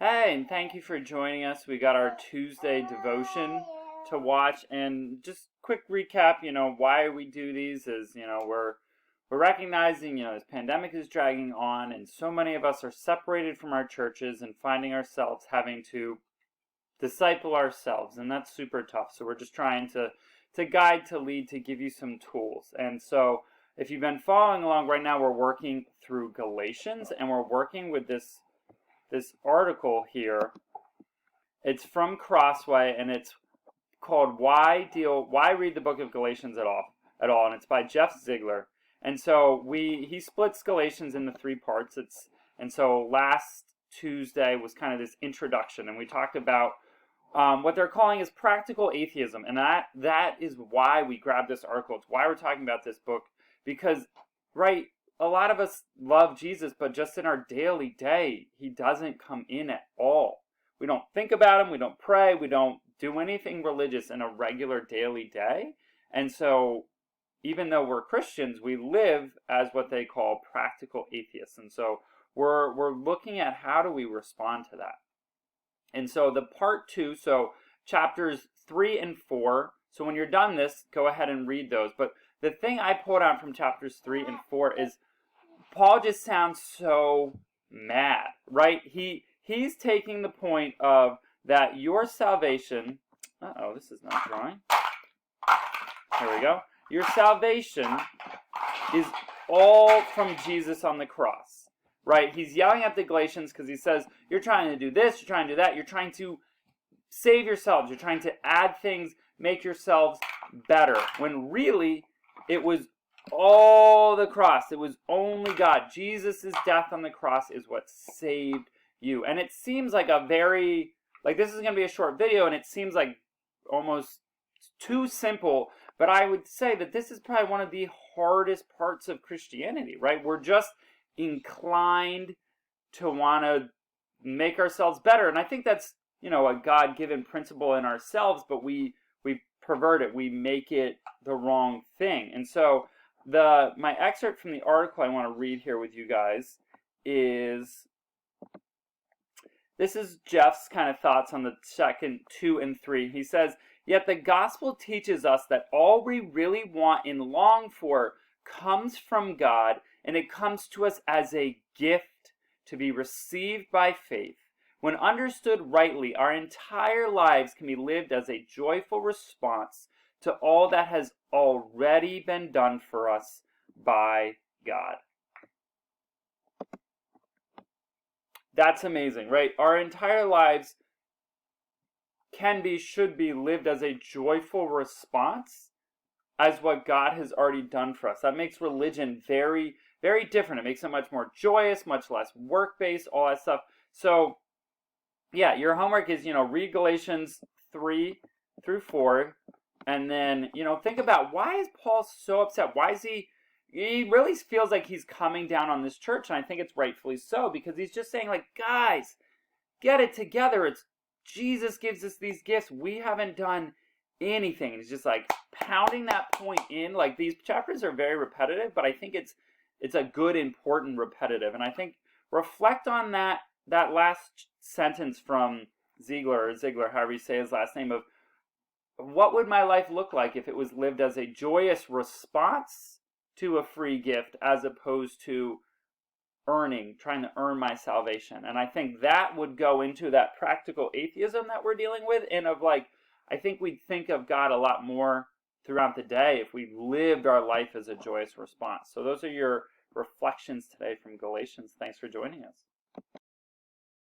Hey, and thank you for joining us. We got our Tuesday devotion to watch, and just quick recap, why we do these is, we're recognizing, this pandemic is dragging on, and so many of us are separated from our churches and finding ourselves having to disciple ourselves, and that's super tough. So we're just trying to guide, to lead, to give you some tools. And so if you've been following along, right now we're working through Galatians, and we're working with this article here. It's from Crossway, and it's called Why Read the Book of Galatians at all, and it's by Jeff Ziegler. And so he splits Galatians into three parts. And so last Tuesday was kind of this introduction, and we talked about what they're calling is practical atheism, and that is why we grabbed this article. It's why we're talking about this book, because a lot of us love Jesus, but just in our daily day, he doesn't come in at all. We don't think about him, we don't pray, we don't do anything religious in a regular daily day. And so, even though we're Christians, we live as what they call practical atheists. And so, we're looking at how do we respond to that. And so, the part 2, so chapters 3 and 4, so when you're done this, go ahead and read those. But the thing I pulled out from chapters 3 and 4 is Paul just sounds so mad, right? He's taking the point of that your salvation, this is not drawing. Here we go. Your salvation is all from Jesus on the cross, right? He's yelling at the Galatians because he says, you're trying to do this, you're trying to do that, you're trying to save yourselves, you're trying to add things, make yourselves better, when really it was all the cross. It was only God. Jesus' death on the cross is what saved you. And it seems like this is going to be a short video, and it seems like almost too simple, but I would say that this is probably one of the hardest parts of Christianity, right? We're just inclined to want to make ourselves better. And I think that's, a God-given principle in ourselves, but we pervert it. We make it the wrong thing. And so my excerpt from the article I want to read here with you guys is, this is Jeff's kind of thoughts on the second 2 and 3. He says, yet the gospel teaches us that all we really want and long for comes from God, and it comes to us as a gift to be received by faith. When understood rightly, our entire lives can be lived as a joyful response to all that has already been done for us by God. That's amazing, right? Our entire lives should be lived as a joyful response as what God has already done for us. That makes religion very, very different. It makes it much more joyous, much less work-based, all that stuff. So, yeah, your homework is, read Galatians 3 through 4. And then, think about, why is Paul so upset? Why is he really feels like he's coming down on this church, and I think it's rightfully so, because he's just saying, guys, get it together. It's Jesus gives us these gifts. We haven't done anything. And he's just pounding that point in. These chapters are very repetitive, but I think it's a good, important repetitive. And I think reflect on that last sentence from Ziegler, however you say his last name, of what would my life look like if it was lived as a joyous response to a free gift, as opposed to trying to earn my salvation. And I think that would go into that practical atheism that we're dealing with, and I think we'd think of God a lot more throughout the day if we lived our life as a joyous response. So those are your reflections today from Galatians. Thanks for joining us.